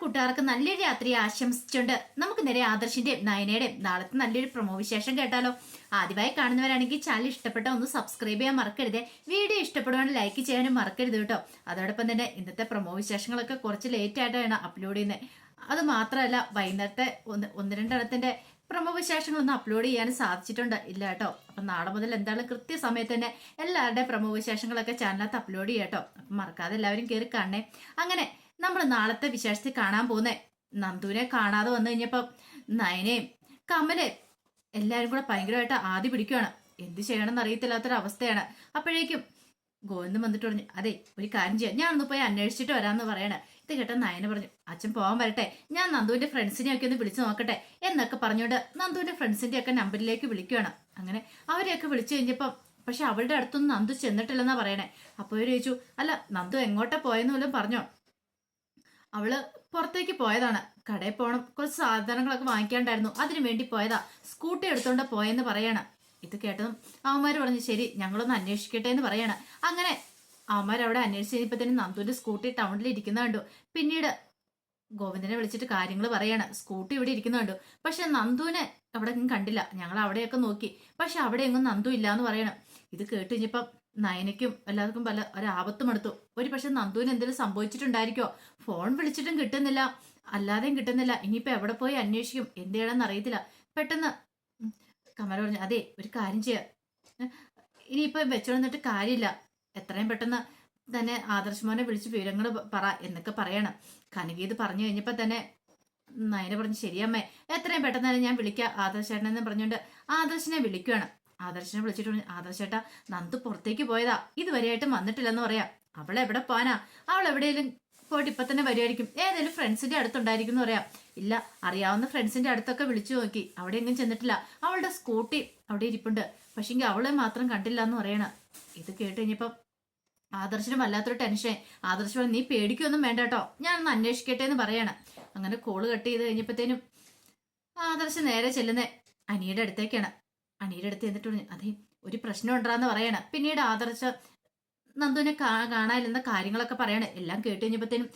കൂട്ടുകാർക്ക് നല്ലൊരു രാത്രി ആശംസിച്ചുകൊണ്ട് നമുക്ക് നേരെ ആദർശിന്റെയും നയനയുടെയും നാളത്തെ നല്ലൊരു പ്രൊമോ വിശേഷം കേട്ടാലോ. ആദ്യമായി കാണുന്നവരാണെങ്കിൽ ചാനൽ ഇഷ്ടപ്പെട്ട ഒന്ന് സബ്സ്ക്രൈബ് ചെയ്യാൻ മറക്കരുത്. വീഡിയോ ഇഷ്ടപ്പെടുവാണെങ്കിൽ ലൈക്ക് ചെയ്യാനും മറക്കരുത് കേട്ടോ. അതോടൊപ്പം തന്നെ ഇന്നത്തെ പ്രൊമോ വിശേഷങ്ങളൊക്കെ കുറച്ച് ലേറ്റ് ആയിട്ടാണ് അപ്ലോഡ് ചെയ്യുന്നത്. അത് മാത്രമല്ല വൈകുന്നേരത്തെ ഒന്ന് രണ്ടെണ്ണത്തിന്റെ പ്രൊമോ വിശേഷങ്ങളൊന്നും അപ്ലോഡ് ചെയ്യാനും സാധിച്ചിട്ടുണ്ട് ഇല്ല കേട്ടോ. അപ്പൊ നാളെ മുതൽ എന്താണ് കൃത്യസമയത്ത് തന്നെ എല്ലാവരുടെയും പ്രൊമോ വിശേഷങ്ങളൊക്കെ ചാനലിനകത്ത് അപ്ലോഡ് ചെയ്യാം കേട്ടോ. അപ്പൊ മറക്കാതെ എല്ലാവരും കയറി കാണണേ. അങ്ങനെ നമ്മൾ നാളത്തെ വിശേഷത്തിൽ കാണാൻ പോകുന്നേ നന്ദുവിനെ കാണാതെ വന്നു കഴിഞ്ഞപ്പം നയനയും കമലയും എല്ലാരും കൂടെ ഭയങ്കരമായിട്ട് ആദ്യ പിടിക്കുകയാണ്. എന്ത് ചെയ്യണമെന്ന് അറിയത്തില്ലാത്തൊരവസ്ഥയാണ്. അപ്പോഴേക്കും ഗോവിന്ദൻ വന്നിട്ട് പറഞ്ഞു, അതെ ഒരു കാര്യം ചെയ്യാം, ഞാനൊന്ന് പോയി അന്വേഷിച്ചിട്ട് വരാമെന്ന് പറയണ. ഇത് കേട്ട നയന പറഞ്ഞു, അച്ഛൻ പോകാൻ വരട്ടെ, ഞാൻ നന്ദുവിന്റെ ഫ്രണ്ട്സിനെ ഒക്കെ ഒന്ന് വിളിച്ചു നോക്കട്ടെ എന്നൊക്കെ പറഞ്ഞുകൊണ്ട് നന്ദുവിന്റെ ഫ്രണ്ട്സിന്റെ ഒക്കെ നമ്പറിലേക്ക് വിളിക്കുകയാണ്. അങ്ങനെ അവരെയൊക്കെ വിളിച്ചു കഴിഞ്ഞപ്പം പക്ഷെ അവളുടെ അടുത്തൊന്നും നന്ദു ചെന്നിട്ടില്ലെന്നാ പറയണേ. അപ്പോൾ അവര് ചോദിച്ചു, അല്ല നന്ദു എങ്ങോട്ടാ പോയെന്ന് വല്ലതും പറഞ്ഞോ? അവള് പുറത്തേക്ക് പോയതാണ്, കടയിൽ പോകണം, കുറച്ച് സാധനങ്ങളൊക്കെ വാങ്ങിക്കാണ്ടായിരുന്നു, അതിനു വേണ്ടി പോയതാ, സ്കൂട്ടി എടുത്തോണ്ട് പോയെന്ന് പറയാണ്. ഇത് കേട്ടതും അവന്മാര് പറഞ്ഞു, ശരി ഞങ്ങളൊന്ന് അന്വേഷിക്കട്ടെ എന്ന് പറയാണ്. അങ്ങനെ അവന്മാർ അവിടെ അന്വേഷിച്ച് കഴിഞ്ഞപ്പോഴത്തേനും നന്ദുവിന്റെ സ്കൂട്ടി ടൗണിൽ ഇരിക്കുന്ന കണ്ടു. പിന്നീട് ഗോവിന്ദനെ വിളിച്ചിട്ട് കാര്യങ്ങൾ പറയാണ്. സ്കൂട്ടി ഇവിടെ ഇരിക്കുന്ന കണ്ടു, പക്ഷെ നന്ദുവിനെ അവിടെ എങ്ങും കണ്ടില്ല. ഞങ്ങൾ അവിടെയൊക്കെ നോക്കി, പക്ഷെ അവിടെ എങ്ങും നന്ദു ഇല്ല എന്ന് പറയണം. ഇത് കേട്ട് കഴിഞ്ഞപ്പം നയനയ്ക്കും എല്ലാവർക്കും പല ഒരാപത്തും എടുത്തു. ഒരു പക്ഷെ നന്ദുവിന് എന്തെങ്കിലും സംഭവിച്ചിട്ടുണ്ടായിരിക്കോ? ഫോൺ വിളിച്ചിട്ടും കിട്ടുന്നില്ല, അല്ലാതെയും കിട്ടുന്നില്ല. ഇനിയിപ്പോ എവിടെ പോയി അന്വേഷിക്കും, എന്ത് ചെയ്യണമെന്ന് അറിയത്തില്ല. പെട്ടെന്ന് കമല പറഞ്ഞു, അതെ ഒരു കാര്യം ചെയ്യാം, ഇനിയിപ്പോ വെച്ചോന്നിട്ട് കാര്യമില്ല, എത്രയും പെട്ടെന്ന് തന്നെ ആദർശ് വിളിച്ച് വിവരങ്ങൾ പറ എന്നൊക്കെ പറയണം. കനകി ഇത് പറഞ്ഞു കഴിഞ്ഞപ്പോ തന്നെ നയന പറഞ്ഞു, ശരിയമ്മേ എത്രയും പെട്ടെന്ന് തന്നെ ഞാൻ വിളിക്കാം ആദർശേട്ടനെന്ന് പറഞ്ഞുകൊണ്ട് ആദർശിനെ വിളിക്കുകയാണ്. ആദർശിനെ വിളിച്ചിട്ട് പറഞ്ഞു, ആദർശേട്ടാ നന്ദു പുറത്തേക്ക് പോയതാ, ഇതുവരെയായിട്ടും വന്നിട്ടില്ലെന്ന് പറയാം. അവൾ എവിടെ പോവാനാ? അവൾ എവിടെയെങ്കിലും പോയിട്ട് ഇപ്പൊ തന്നെ വരുമായിരിക്കും, ഏതെങ്കിലും ഫ്രണ്ട്സിന്റെ അടുത്തുണ്ടായിരിക്കും എന്ന് പറയാം. ഇല്ല, അറിയാവുന്ന ഫ്രണ്ട്സിന്റെ അടുത്തൊക്കെ വിളിച്ചു നോക്കി, അവിടെ എങ്ങും ചെന്നിട്ടില്ല. അവളുടെ സ്കൂട്ടി അവിടെ ഇരിപ്പുണ്ട്, പക്ഷെങ്കിൽ അവളെ മാത്രം കണ്ടില്ല എന്ന് പറയണ. ഇത് കേട്ട് കഴിഞ്ഞപ്പം ആദർശിന് വല്ലാത്തൊരു ടെൻഷൻ. ആദർശ് പറഞ്ഞു, നീ പേടിക്കൊന്നും വേണ്ട കേട്ടോ, ഞാനൊന്ന് അന്വേഷിക്കട്ടെ എന്ന് പറയണം. അങ്ങനെ കോള് കട്ട് ചെയ്ത് കഴിഞ്ഞപ്പോഴത്തേനും ആദർശ് നേരെ ചെല്ലുന്നേ അനിയുടെ അടുത്തേക്കാണ്. അനിയുടെ അടുത്ത് എന്നിട്ട് പറഞ്ഞു, അതെ ഒരു പ്രശ്നം ഉണ്ടാന്ന് പറയണ. പിന്നീട് ആദർശ് നന്ദുവിനെ കാണാനില്ലെന്ന കാര്യങ്ങളൊക്കെ പറയണേ. എല്ലാം കേട്ട് കഴിഞ്ഞപ്പോഴത്തേനും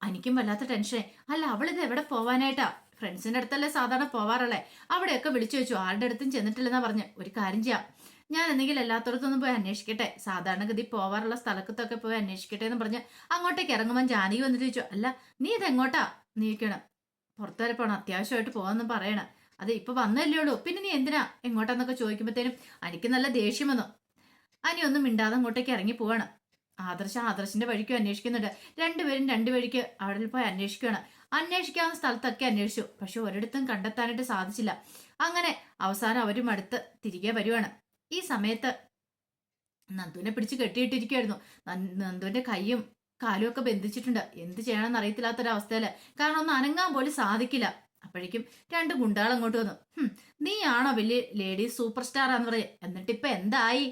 എനിക്കും വല്ലാത്ത ടെൻഷൻ. അല്ല അവളിത് എവിടെ പോവാനായിട്ടാ? ഫ്രണ്ട്സിന്റെ അടുത്തല്ലേ സാധാരണ പോവാറല്ലേ? അവിടെയൊക്കെ വിളിച്ചു വെച്ചു, ആരുടെ അടുത്തും ചെന്നിട്ടില്ലെന്നാ പറഞ്ഞു. ഒരു കാര്യം ചെയ്യാം, ഞാൻ എന്തെങ്കിലും എല്ലാത്തടത്തൊന്നും പോയി അന്വേഷിക്കട്ടെ, സാധാരണഗതി പോവാറുള്ള സ്ഥലത്തൊക്കെ പോയി അന്വേഷിക്കട്ടെ എന്ന് പറഞ്ഞ് അങ്ങോട്ടേക്ക് ഇറങ്ങുമ്പോൾ ജാനകി വന്നിട്ട് ചോദിച്ചു, അല്ല നീ ഇതെങ്ങോട്ടാ? നീ നിൽക്കണം, പുറത്തു വരെ പോണം, അത്യാവശ്യമായിട്ട് പോവാന്നും പറയണ. അത് ഇപ്പൊ വന്നല്ലേ ഉള്ളൂ, പിന്നെ നീ എന്തിനാ എങ്ങോട്ടാന്നൊക്കെ ചോദിക്കുമ്പോഴത്തേനും എനിക്ക് നല്ല ദേഷ്യം വന്നു. അനി ഒന്നും മിണ്ടാതെ അങ്ങോട്ടേക്ക് ഇറങ്ങി പോവാണ്. ആദർശിന്റെ വഴിക്കും അന്വേഷിക്കുന്നുണ്ട്. രണ്ടുപേരും രണ്ടു വഴിക്ക് അവിടെ പോയി അന്വേഷിക്കുകയാണ്. അന്വേഷിക്കാവുന്ന സ്ഥലത്തൊക്കെ അന്വേഷിച്ചു, പക്ഷെ ഒരിടത്തും കണ്ടെത്താനായിട്ട് സാധിച്ചില്ല. അങ്ങനെ അവസാനം അവരും അടുത്ത് തിരികെ വരുവാണ്. ഈ സമയത്ത് നന്ദുവിനെ പിടിച്ച് കെട്ടിയിട്ടിരിക്കുവായിരുന്നു. നന്ദുവിന്റെ കൈയും കാലും ഒക്കെ ബന്ധിച്ചിട്ടുണ്ട്. എന്ത് ചെയ്യണമെന്ന് അറിയത്തില്ലാത്തൊരവസ്ഥയില്, കാരണം ഒന്ന് അനങ്ങാൻ പോലും സാധിക്കില്ല. അപ്പോഴേക്കും രണ്ട് ഗുണ്ടകൾ അങ്ങോട്ട് വന്നു. നീയാണോ വലിയ ലേഡി സൂപ്പർ സ്റ്റാർ ആന്ന് പറയും, എന്നിട്ടിപ്പൊ എന്തായി?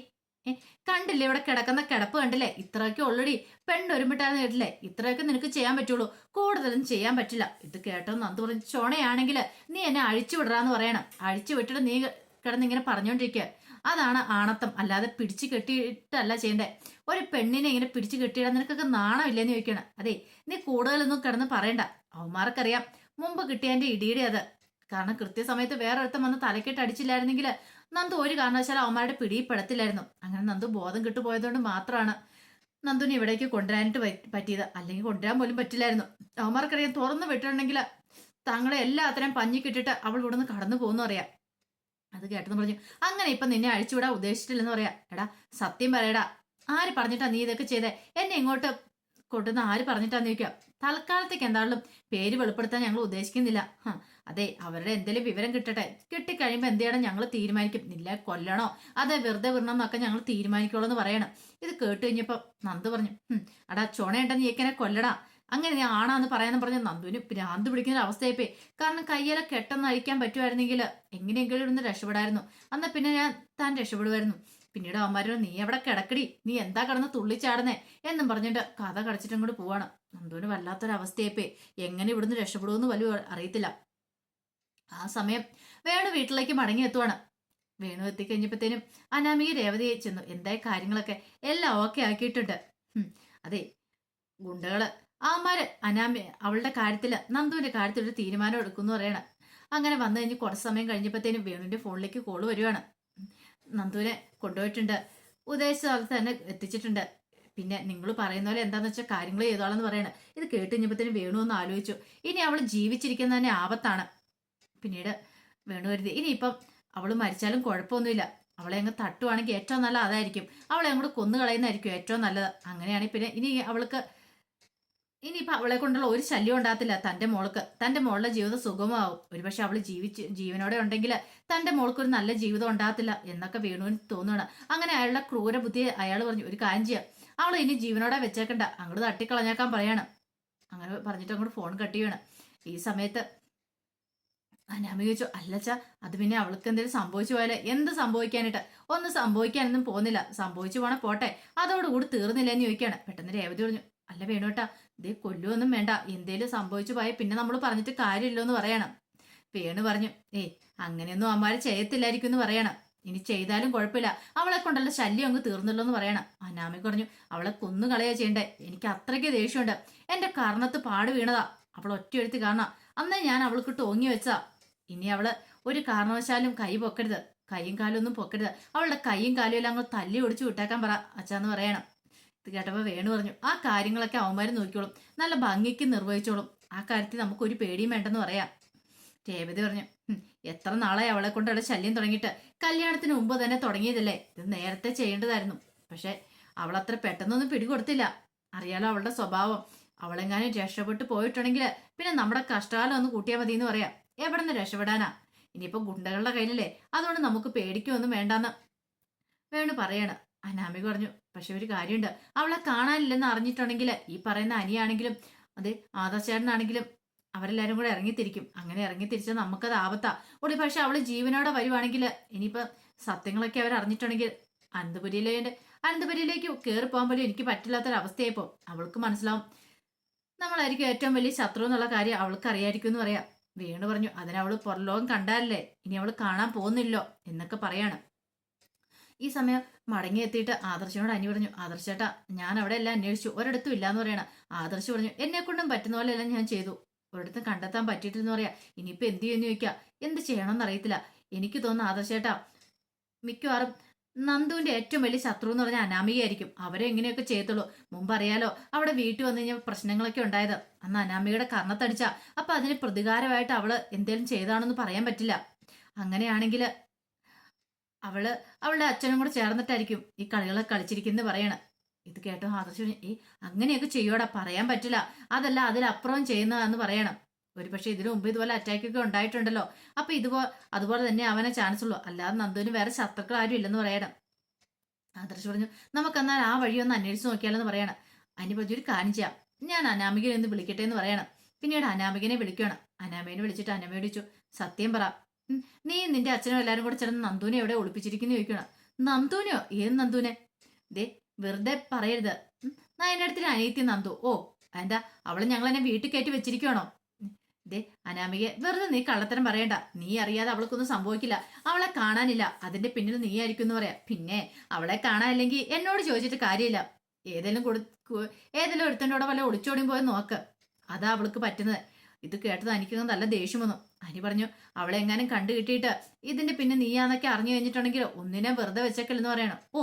കണ്ടില്ലേ ഇവിടെ കിടക്കുന്ന കിടപ്പ് കണ്ടില്ലേ? ഇത്രയൊക്കെ ഓൾറെഡി പെണ്ണൊരുമിട്ടാന്ന് കേട്ടില്ലേ? ഇത്രയൊക്കെ നിനക്ക് ചെയ്യാൻ പറ്റുള്ളൂ, കൂടുതലൊന്നും ചെയ്യാൻ പറ്റില്ല. ഇത് കേട്ടോ നന്ദു പറഞ്ഞു, ചോണയാണെങ്കിൽ നീ എന്നെ അഴിച്ചു വിടറാന്ന് പറയണം. അഴിച്ചു വിട്ടിട്ട് നീ കിടന്നിങ്ങനെ പറഞ്ഞോണ്ടിരിക്കുക, അതാണ് ആണത്തം, അല്ലാതെ പിടിച്ചു കെട്ടിയിട്ടല്ല ചെയ്യണ്ടേ. ഒരു പെണ്ണിനെ ഇങ്ങനെ പിടിച്ചു കെട്ടിയിടാൻ നിനക്കൊക്കെ നാണമില്ലെന്ന് ചോദിക്കണം. അതെ നീ കൂടുതലൊന്നും കിടന്ന് പറയണ്ട, അവന്മാർക്കറിയാം മുമ്പ് കിട്ടിയതിന്റെ ഇടിയുടെ അത്. കാരണം കൃത്യസമയത്ത് വേറെ ഒരുത്തം വന്ന് തലക്കെട്ട് അടിച്ചില്ലായിരുന്നെങ്കിൽ നന്ദു ഒരു കാരണവശാലും അവന്മാരുടെ പിടിയിൽപ്പെടത്തില്ലായിരുന്നു. അങ്ങനെ നന്ദു ബോധം കിട്ടുപോയതുകൊണ്ട് മാത്രമാണ് നന്ദുവിനെ ഇവിടേക്ക് കൊണ്ടുവരാനായിട്ട് പറ്റിയത്, അല്ലെങ്കിൽ കൊണ്ടുവരാൻ പോലും പറ്റില്ലായിരുന്നു. അവന്മാർക്കറിയാം തുറന്നു വിട്ടിട്ടുണ്ടെങ്കിൽ തങ്ങളെ എല്ലാത്തിനെയും പഞ്ഞിക്കിട്ടിട്ട് അവൾ ഇവിടെ നിന്ന് കടന്നു പോകുന്നു അറിയാം. അത് കേട്ടെന്ന് പറഞ്ഞു, അങ്ങനെ ഇപ്പൊ നിന്നെ അഴിച്ചുവിടാൻ ഉദ്ദേശിച്ചിട്ടില്ലെന്ന് പറയാ. എടാ സത്യം പറയടാ, ആര് പറഞ്ഞിട്ടാ നീ ഇതൊക്കെ ചെയ്തേ? എന്നെ ഇങ്ങോട്ട് കൊണ്ടുവന്ന് ആര് പറഞ്ഞിട്ടാന്ന് ചോദിക്കാം. തൽക്കാലത്തേക്ക് എന്തായാലും പേര് വെളിപ്പെടുത്താൻ ഞങ്ങൾ ഉദ്ദേശിക്കുന്നില്ല. അതെ അവരുടെ എന്തെങ്കിലും വിവരം കിട്ടട്ടെ, കിട്ടിക്കഴിയുമ്പോ എന്ത് ചെയ്യണം ഞങ്ങൾ തീരുമാനിക്കും. നില്ല കൊല്ലണോ അതെ വെറുതെ വിടണം എന്നൊക്കെ ഞങ്ങൾ തീരുമാനിക്കോളൂ എന്ന് പറയണം. ഇത് കേട്ട് കഴിഞ്ഞപ്പോ നന്ദു പറഞ്ഞു, അടാ ചുണയുണ്ടെന്ന് നീക്കനെ കൊല്ലടാ, അങ്ങനെ നീ ആണാന്ന് പറയാന്ന് പറഞ്ഞ നന്ദുവിന് ഭ്രാന്ത് പിടിക്കുന്ന ഒരു അവസ്ഥയായിപ്പോയി. കാരണം കയ്യിലെ കെട്ടെന്ന് അഴിക്കാൻ പറ്റുമായിരുന്നെങ്കിൽ എങ്ങനെയെങ്കിലും ഇവിടുന്ന് രക്ഷപ്പെടായിരുന്നു. എന്നാ പിന്നെ ഞാൻ താൻ രക്ഷപ്പെടുമായിരുന്നു. പിന്നീട് അവന്മാരോട് നീ എവിടെ കിടക്കടി, നീ എന്താ കിടന്ന് തുള്ളിച്ചാടുന്നേ എന്നും പറഞ്ഞിട്ട് കഥ കടച്ചിട്ടും കൂടി പോവാണ്. നന്ദുവിന് വല്ലാത്തൊരവസ്ഥയായിപ്പോയി. എങ്ങനെ ഇവിടുന്ന് രക്ഷപ്പെടുമെന്ന് വലിയ അറിയത്തില്ല. ആ സമയം വേണു വീട്ടിലേക്ക് മടങ്ങി എത്തുവാണ്. വേണു എത്തിക്കഴിഞ്ഞപ്പോഴത്തേനും അനാമിക രേവതിയെ ചെന്നു, എന്തായി കാര്യങ്ങളൊക്കെ? എല്ലാം ഓക്കെ ആക്കിയിട്ടുണ്ട്. അതെ ഗുണ്ടകള് അവളുടെ കാര്യത്തില് നന്ദുവിന്റെ കാര്യത്തിൽ ഒരു തീരുമാനം എടുക്കുമെന്ന് പറയണം. അങ്ങനെ വന്നു കഴിഞ്ഞ് കുറച്ച് സമയം കഴിഞ്ഞപ്പോഴത്തേനും വേണുവിന്റെ ഫോണിലേക്ക് കോള് വരുവാണ്. നന്ദുവിനെ കൊണ്ടുപോയിട്ടുണ്ട്, ഉദ്ദേശിച്ച സ്ഥലത്ത് തന്നെ എത്തിച്ചിട്ടുണ്ട്. പിന്നെ നിങ്ങൾ പറയുന്ന പോലെ എന്താന്ന് വെച്ചാൽ കാര്യങ്ങൾ ചെയ്തോളാന്ന് പറയണം. ഇത് കേട്ട് കഴിഞ്ഞപ്പോഴത്തേനും വേണു ഒന്ന് ആലോചിച്ചു. ഇനി അവൾ ജീവിച്ചിരിക്കുന്ന തന്നെ ആപത്താണ്. പിന്നീട് വേണു കരുതി ഇനിയിപ്പം അവൾ മരിച്ചാലും കുഴപ്പമൊന്നുമില്ല, അവളെ അങ്ങ് തട്ടുവാണെങ്കിൽ ഏറ്റവും നല്ല അതായിരിക്കും, അവളെ അങ്ങോട്ട് കൊന്നു കളയുന്നതായിരിക്കും ഏറ്റവും നല്ലത്. അങ്ങനെയാണെങ്കിൽ പിന്നെ ഇനിയിപ്പോൾ അവളെ കൊണ്ടുള്ള ഒരു ശല്യം ഉണ്ടാകത്തില്ല. തൻ്റെ മോളുടെ ജീവിതം സുഗമമാവും. ഒരുപക്ഷെ അവൾ ജീവനോടെ ഉണ്ടെങ്കിൽ തൻ്റെ മോൾക്ക് ഒരു നല്ല ജീവിതം ഉണ്ടാകത്തില്ല എന്നൊക്കെ വേണുവിന് തോന്നുകയാണ്. അങ്ങനെ അയാളുടെ ക്രൂര ബുദ്ധി അയാൾ പറഞ്ഞു, ഒരു കാര്യം ചെയ്യാം, അവൾ ഇനി ജീവനോടെ വെച്ചേക്കണ്ട, അങ്ങോട്ട് തട്ടിക്കളഞ്ഞേക്കാൻ പറയാണ്. അങ്ങനെ പറഞ്ഞിട്ട് അങ്ങോട്ട് ഫോൺ കട്ട് ചെയ്യണം. ഈ സമയത്ത് അനാമി ചോദിച്ചു, അല്ലച്ചാ അത് പിന്നെ അവൾക്ക് എന്തെങ്കിലും സംഭവിച്ചു പോയാലേ? എന്ത് സംഭവിക്കാനായിട്ട്? ഒന്നും സംഭവിക്കാനൊന്നും പോകുന്നില്ല, സംഭവിച്ചു പോണേ പോട്ടെ, അതോടുകൂടി തീർന്നില്ല എന്ന് ചോദിക്കുകയാണ്. പെട്ടെന്ന് രേവതി പറഞ്ഞു, അല്ല വേണുട്ടാ, ഇതേ കൊല്ലുവൊന്നും വേണ്ട, എന്തേലും സംഭവിച്ചു പോയാൽ പിന്നെ നമ്മൾ പറഞ്ഞിട്ട് കാര്യമില്ലോ എന്ന് പറയണം. വേണു പറഞ്ഞു, അങ്ങനെയൊന്നും അമ്മാര് ചെയ്യത്തില്ലായിരിക്കും എന്ന് പറയണം. ഇനി ചെയ്താലും കുഴപ്പമില്ല, അവളെ കൊണ്ടുള്ള ശല്യം അങ്ങ് തീർന്നല്ലോ എന്ന് പറയണം. അനാമി പറഞ്ഞു, അവളെ കൊന്നു കളയാ ചെയ്യണ്ടേ, എനിക്ക് അത്രയ്ക്ക് ദേഷ്യമുണ്ട്, എന്റെ കർണത്ത് പാട് വീണതാ, അവൾ ഒറ്റയെടുത്ത് കാണാം, അന്നേ ഞാൻ അവൾക്ക് ടോങ്ങി വെച്ചാ. ഇനി അവള് ഒരു കാരണവശാലും കൈ പൊക്കരുത്, കൈയും കാലും ഒന്നും പൊക്കരുത്, അവളുടെ കൈയും കാലും എല്ലാം അങ്ങ് തല്ലി ഒടിച്ചു വിട്ടേക്കാൻ പറ അച്ഛാന്ന് പറയണം. ഇത് കേട്ടപ്പോൾ വേണു പറഞ്ഞു, ആ കാര്യങ്ങളൊക്കെ അവന്മാര് നോക്കിക്കോളും, നല്ല ഭംഗിക്ക് നിർവഹിച്ചോളും, ആ കാര്യത്തിൽ നമുക്കൊരു പേടിയും വേണ്ടെന്ന് പറയാം. രേവതി പറഞ്ഞു, എത്ര നാളായി അവളെ കൊണ്ട് അവളെ ശല്യം തുടങ്ങിയിട്ട്, കല്യാണത്തിന് മുമ്പ് തന്നെ തുടങ്ങിയതല്ലേ, ഇത് നേരത്തെ ചെയ്യേണ്ടതായിരുന്നു. പക്ഷെ അവളത്ര പെട്ടെന്നൊന്നും പിടികൊടുത്തില്ല, അറിയാലോ അവളുടെ സ്വഭാവം, അവളെങ്ങാനും രക്ഷപ്പെട്ടു പോയിട്ടുണ്ടെങ്കിൽ പിന്നെ നമ്മുടെ കഷ്ടകാലം ഒന്ന് കൂട്ടിയാൽ മതി എന്ന് പറയാം. എവിടെ നിന്ന് രക്ഷപ്പെടാനാ, ഇനിയിപ്പോ ഗുണ്ടകളുടെ കയ്യിലല്ലേ, അതുകൊണ്ട് നമുക്ക് പേടിക്കൊന്നും വേണ്ടെന്ന് വേണു പറയാണ്. അനാമിക പറഞ്ഞു, പക്ഷെ ഒരു കാര്യമുണ്ട്, അവളെ കാണാനില്ലെന്ന് അറിഞ്ഞിട്ടുണ്ടെങ്കിൽ ഈ പറയുന്ന അനിയാണെങ്കിലും അതെ ആദർശേട്ടനാണെങ്കിലും അവരെല്ലാരും കൂടെ ഇറങ്ങിത്തിരിക്കും. അങ്ങനെ ഇറങ്ങിത്തിരിച്ചാൽ നമുക്കത് ആപത്താ. ഒരു പക്ഷെ അവള് ജീവനോടെ വരുവാണെങ്കിൽ ഇനിയിപ്പോ സത്യങ്ങളൊക്കെ അവർ അറിഞ്ഞിട്ടുണ്ടെങ്കിൽ അനന്തപുരിയിലേക്ക് കയറി പോകാൻ പോലും എനിക്ക് പറ്റില്ലാത്തൊരവസ്ഥയായിപ്പോ അവൾക്ക് മനസ്സിലാവും, നമ്മളായിരിക്കും ഏറ്റവും വലിയ ശത്രു എന്നുള്ള കാര്യം അവൾക്ക് അറിയായിരിക്കും എന്ന് പറയാം. വേണു പറഞ്ഞു, അതിനവള് പുറലോകം കണ്ടാലല്ലേ, ഇനി അവള് കാണാൻ പോകുന്നില്ലോ എന്നൊക്കെ പറയാണ്. ഈ സമയം മടങ്ങി എത്തിയിട്ട് ആദർശനോട് അനി പറഞ്ഞു, ആദർശേട്ടാ ഞാൻ അവിടെ എല്ലാം അന്വേഷിച്ചു, ഒരിടത്തും ഇല്ലാന്ന് പറയണം. ആദർശ് പറഞ്ഞു, എന്നെ കൊണ്ടും പറ്റുന്ന പോലെ എല്ലാം ഞാൻ ചെയ്തു, ഒരിടത്തും കണ്ടെത്താൻ പറ്റിയിട്ടില്ലെന്ന് പറയാ. ഇനിയിപ്പോ എന്ത് ചെയ്യുമെന്ന് ചോദിക്കുക, എന്ത് ചെയ്യണമെന്ന് അറിയത്തില്ല. എനിക്ക് തോന്നുന്നു ആദർശേട്ടാ മിക്കവാറും നന്ദുവിന്റെ ഏറ്റവും വലിയ ശത്രു എന്ന് പറഞ്ഞാൽ അനാമികയായിരിക്കും. അവരെ എങ്ങനെയൊക്കെ ചെയ്യത്തുള്ളൂ. മുമ്പ് അറിയാലോ അവിടെ വീട്ടിൽ വന്നു കഴിഞ്ഞാൽ പ്രശ്നങ്ങളൊക്കെ ഉണ്ടായത്, അന്ന് അനാമികയുടെ കർണത്തടിച്ച, അപ്പൊ അതിന് പ്രതികാരമായിട്ട് അവള് എന്തേലും ചെയ്താണെന്ന് പറയാൻ പറ്റില്ല. അങ്ങനെയാണെങ്കിൽ അവളുടെ അച്ഛനും കൂടെ ചേർന്നിട്ടായിരിക്കും ഈ കളികളൊക്കെ കളിച്ചിരിക്കുന്നത് പറയണം. ഇത് കേട്ടോ ആദർശ് അങ്ങനെയൊക്കെ ചെയ്യോടാ, പറയാൻ പറ്റില്ല, അതല്ല അതിലപ്പുറം ചെയ്യുന്നതെന്ന് പറയണം. ഒരു പക്ഷെ ഇതിനു മുമ്പ് ഇതുപോലെ അറ്റാക്കൊക്കെ ഉണ്ടായിട്ടുണ്ടല്ലോ, അപ്പൊ അതുപോലെ തന്നെ അവനെ ചാൻസ് ഉള്ളൂ, അല്ലാതെ നന്ദുവിന് വേറെ ശത്രുക്കൾ ആരും ഇല്ലെന്ന് പറയണം. ആദർശ് പറഞ്ഞു, നമുക്കെന്നാൽ ആ വഴി ഒന്ന് അന്വേഷിച്ച് നോക്കിയാലെന്ന് പറയണം. അതിന് പറ്റി ഒരു കാര്യം ചെയ്യാം, ഞാൻ അനാമികനെ ഒന്ന് വിളിക്കട്ടെ എന്ന് പറയണം. പിന്നീട് അനാമികനെ വിളിക്കണം. അനാമികനെ വിളിച്ചിട്ട് അനാമിക വിളിച്ചു, സത്യം പറ, നീ നിന്റെ അച്ഛനും എല്ലാരും കൂടെ ചേർന്ന് നന്ദുവിനെ എവിടെ ഒളിപ്പിച്ചിരിക്കുന്നു ചോദിക്കണം. നന്ദുവിനെയോ? ഏത് നന്ദുവിനെ? ദേ വെറുതെ പറയരുത്, നയനടുത്തിന് അനിയത്തി നന്ദു. ഓ എന്താ, അവള് ഞങ്ങൾ എന്നെ വീട്ടിൽ കയറ്റി വെച്ചിരിക്കുവാണോ? ദേ അനാമികയെ വെറുതെ നീ കള്ളത്തരം പറയണ്ട, നീ അറിയാതെ അവൾക്കൊന്നും സംഭവിക്കില്ല, അവളെ കാണാനില്ല, അതിന്റെ പിന്നിൽ നീ ആയിരിക്കും എന്ന് പറയാം. പിന്നെ അവളെ കാണാനില്ലെങ്കിൽ എന്നോട് ചോദിച്ചിട്ട് കാര്യമില്ല, ഏതെങ്കിലും ഒരുത്തൻ്റെ വല്ല ഒളിച്ചോടിയും പോയി നോക്ക്, അതാ അവൾക്ക് പറ്റുന്നത്. ഇത് കേട്ടത് എനിക്കൊന്നും നല്ല ദേഷ്യം വന്നു. അനി പറഞ്ഞു, അവളെ എങ്ങാനും കണ്ടു കിട്ടിയിട്ട് ഇതിന്റെ പിന്നെ നീയാന്നൊക്കെ അറിഞ്ഞു കഴിഞ്ഞിട്ടുണ്ടെങ്കിൽ ഒന്നിനെ വെറുതെ വെച്ചേക്കല്ലെന്ന് പറയണം. ഓ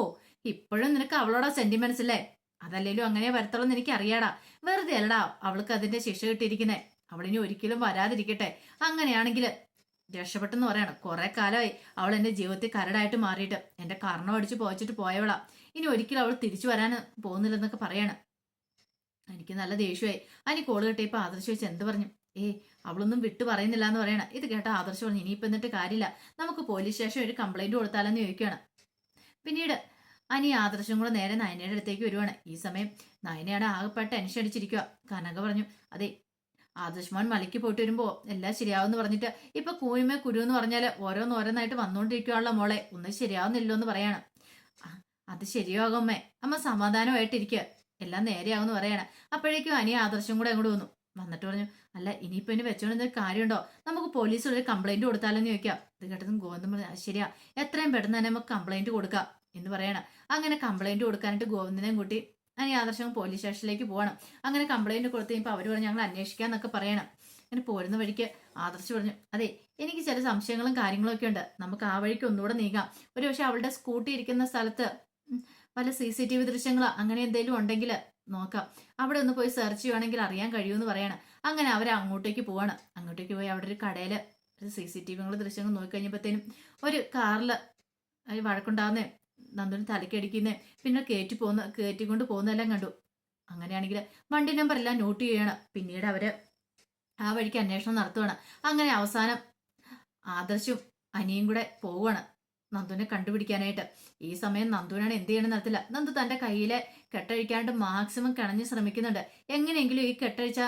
ഇപ്പോഴും നിനക്ക് അവളോടാ സെന്റിമെന്റ്സ് അല്ലേ? അതല്ലേലും അങ്ങനെ വരത്തുള്ളൂ എന്ന് എനിക്ക് അറിയാടാ, വെറുതെ അല്ലടാ അവൾക്ക് അതിന്റെ ശിക്ഷ കിട്ടിയിരിക്കുന്നേ, അവളിനി ഒരിക്കലും വരാതിരിക്കട്ടെ. അങ്ങനെയാണെങ്കിൽ രക്ഷപ്പെട്ടെന്ന് പറയണം. കുറെ കാലമായി അവൾ എന്റെ ജീവിതത്തിൽ കരടായിട്ട് മാറിയിട്ട് എന്റെ കർണം അടിച്ച് പോയിച്ചിട്ട് പോയവളാ, ഇനി ഒരിക്കലും അവൾ തിരിച്ചു വരാൻ പോകുന്നില്ലെന്നൊക്കെ പറയണം. എനിക്ക് നല്ല ദേഷ്യമായി. അതിന് കോള് കിട്ടിയപ്പോ ആദർശ് വെച്ച് എന്ത് പറഞ്ഞു, അവളൊന്നും വിട്ടു പറയുന്നില്ല എന്ന് പറയണം. ഇത് കേട്ട ആദർശ് പറഞ്ഞു, ഇനിയിപ്പോ എന്നിട്ട് കാര്യമില്ല, നമുക്ക് പോലീസ് സ്റ്റേഷൻ ഒരു കംപ്ലൈന്റ് കൊടുത്താലെന്ന് ചോദിക്കുകയാണ്. പിന്നീട് അനി ആദർശം കൂടെ നേരെ നയനയുടെ അടുത്തേക്ക് വരുവാണ്. ഈ സമയം നയനയാണ് ആകെപ്പെട്ട് ടെൻഷൻ അടിച്ചിരിക്കുക. കനക പറഞ്ഞു, അതെ ആദർശ് മോൻ മലയ്ക്ക് പോയിട്ട് വരുമ്പോ എല്ലാം ശരിയാവുമെന്ന് പറഞ്ഞിട്ട് ഇപ്പൊ കൂയുമേ കുരു എന്ന് പറഞ്ഞാല് ഓരോന്നോരോന്നായിട്ട് വന്നുകൊണ്ടിരിക്കുകയാണല്ലോ മോളെ, ഒന്നും ശരിയാവുന്നില്ലോ എന്ന് പറയാണ്. അത് ശരിയാകുമ്മേ, അമ്മ സമാധാനമായിട്ടിരിക്കുക, എല്ലാം നേരെയാവുമെന്ന് പറയണം. അപ്പോഴേക്കും അനി ആദർശം കൂടെ അങ്ങോട്ട് വന്നിട്ട് പറഞ്ഞു, അല്ല ഇനിയിപ്പോ ഇനി വെച്ചോണ്ട് കാര്യമുണ്ടോ, നമുക്ക് പോലീസിൽ ഒരു കംപ്ലൈന്റ് കൊടുത്താലെന്ന് ചോദിക്കാം. ഇത് കേട്ടതും ഗോവിന്ദൻ പറഞ്ഞു, ശരിയാ, എത്രയും പെട്ടെന്ന് തന്നെ നമുക്ക് കംപ്ലൈന്റ് കൊടുക്കാം എന്ന് പറയണം. അങ്ങനെ കംപ്ലൈന്റ് കൊടുക്കാനായിട്ട് ഗോവിന്ദനെയും കൂട്ടി അങ്ങനെ ആദർശം പോലീസ് സ്റ്റേഷനിലേക്ക് പോകണം. അങ്ങനെ കംപ്ലൈന്റ് കൊടുത്തു കഴിയുമ്പോൾ അവർ പറഞ്ഞു ഞങ്ങൾ അന്വേഷിക്കാന്നൊക്കെ പറയണം. അങ്ങനെ പോരുന്ന വഴിക്ക് ആദർശ് പറഞ്ഞു, അതെ എനിക്ക് ചില സംശയങ്ങളും കാര്യങ്ങളും ഒക്കെ ഉണ്ട്, നമുക്ക് ആ വഴിക്ക് ഒന്നുകൂടെ നീങ്ങാം. ഒരു പക്ഷെ അവളുടെ സ്കൂട്ടി ഇരിക്കുന്ന സ്ഥലത്ത് വല്ല CCTV ദൃശ്യങ്ങളോ അങ്ങനെ എന്തെങ്കിലും ഉണ്ടെങ്കിൽ നോക്കാം, അവിടെ ഒന്ന് പോയി സെർച്ച് ചെയ്യുവാണെങ്കിൽ അറിയാൻ കഴിയുമെന്ന് പറയണം. അങ്ങനെ അവർ അങ്ങോട്ടേക്ക് പോവാണ്. അങ്ങോട്ടേക്ക് പോയി അവിടെ ഒരു കടയിൽ CCTV ദൃശ്യങ്ങൾ നോക്കിക്കഴിഞ്ഞപ്പോഴത്തേനും ഒരു കാറിൽ വഴക്കുണ്ടാകുന്നേ, നന്ദുവിന് തലക്കടിക്കുന്നേ, പിന്നെ കയറ്റിക്കൊണ്ട് പോകുന്നതെല്ലാം കണ്ടു. അങ്ങനെയാണെങ്കിൽ വണ്ടി നമ്പർ എല്ലാം നോട്ട് ചെയ്യണം. പിന്നീട് അവര് ആ വഴിക്ക് അന്വേഷണം നടത്തുവാണ്. അങ്ങനെ അവസാനം ആദർശും അനിയും കൂടെ പോവുകയാണ് നന്ദുവിനെ കണ്ടുപിടിക്കാനായിട്ട്. ഈ സമയം നന്ദുവിനാണ് എന്ത് ചെയ്യണമെന്ന് അറിയത്തില്ല. നന്ദു തന്റെ കയ്യിലെ കെട്ടഴിക്കാണ്ട് മാക്സിമം കിണഞ്ഞ് ശ്രമിക്കുന്നുണ്ട്. എങ്ങനെയെങ്കിലും ഈ കെട്ടഴിച്ച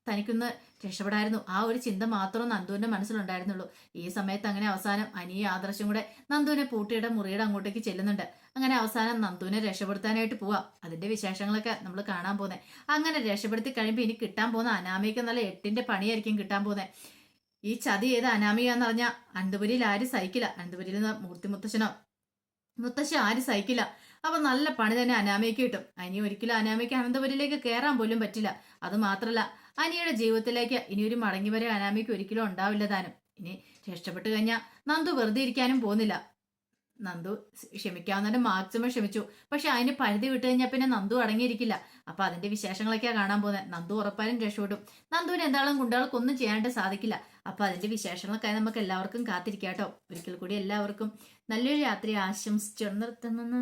തനിക്കൊന്ന് രക്ഷപ്പെടായിരുന്നു, ആ ഒരു ചിന്ത മാത്രം നന്ദുവിന്റെ മനസ്സിലുണ്ടായിരുന്നുള്ളൂ. ഈ സമയത്ത് അങ്ങനെ അവസാനം അനിയും ആദർശം കൂടെ നന്ദുവിനെ പൂട്ടിയുടെ മുറിയുടെ അങ്ങോട്ടേക്ക് ചെല്ലുന്നുണ്ട്. അങ്ങനെ അവസാനം നന്ദുവിനെ രക്ഷപ്പെടുത്താനായിട്ട് പോവാം. അതിന്റെ വിശേഷങ്ങളൊക്കെ നമ്മൾ കാണാൻ പോകുന്നത്. അങ്ങനെ രക്ഷപ്പെടുത്തി കഴിയുമ്പോൾ ഇനി കിട്ടാൻ പോകുന്ന അനാമിക നല്ല 8ന്റെ പണിയായിരിക്കും കിട്ടാൻ പോകുന്നത്. ഈ ചതി ഏത് അനാമിക എന്ന് പറഞ്ഞാൽ അനന്തപുരിയിൽ ആരും സഹിക്കില്ല. അനന്തപുരിയിൽ നിന്ന് മൂർത്തി മുത്തശ്ശി ആരും സഹിക്കില്ല. അപ്പൊ നല്ല പണി തന്നെ അനാമയ്ക്ക് കിട്ടും. അനി ഒരിക്കലും അനാമയ്ക്ക് അനന്തപുരിയിലേക്ക് കയറാൻ പോലും പറ്റില്ല. അത് മാത്രല്ല അനിയുടെ ജീവിതത്തിലേക്ക് ഇനി ഒരു മടങ്ങി വരെ അനാമയ്ക്ക് ഒരിക്കലും ഉണ്ടാവില്ല താനും. ഇനി രക്ഷപ്പെട്ടു കഴിഞ്ഞാൽ നന്ദു വെറുതെ ഇരിക്കാനും പോകുന്നില്ല. നന്ദു ക്ഷമിക്കാവുന്നതിന്റെ മാക്സിമം ക്ഷമിച്ചു. പക്ഷെ അതിന് പരിധി വിട്ട് കഴിഞ്ഞാൽ പിന്നെ നന്ദു അടങ്ങിയിരിക്കില്ല. അപ്പൊ അതിന്റെ വിശേഷങ്ങളൊക്കെയാ കാണാൻ പോകുന്നത്. നന്ദു ഉറപ്പായും രക്ഷപ്പെടും. നന്ദുവിന് എന്താളും ഗുണ്ടകൾക്കൊന്നും ചെയ്യാനായിട്ട് സാധിക്കില്ല. അപ്പൊ അതിന്റെ വിശേഷങ്ങളൊക്കെ നമുക്ക് എല്ലാവർക്കും കാത്തിരിക്കാട്ടോ. ഒരിക്കൽ കൂടി എല്ലാവർക്കും നല്ലൊരു രാത്രി ആശംസിച്ചു നിർത്തുന്നു.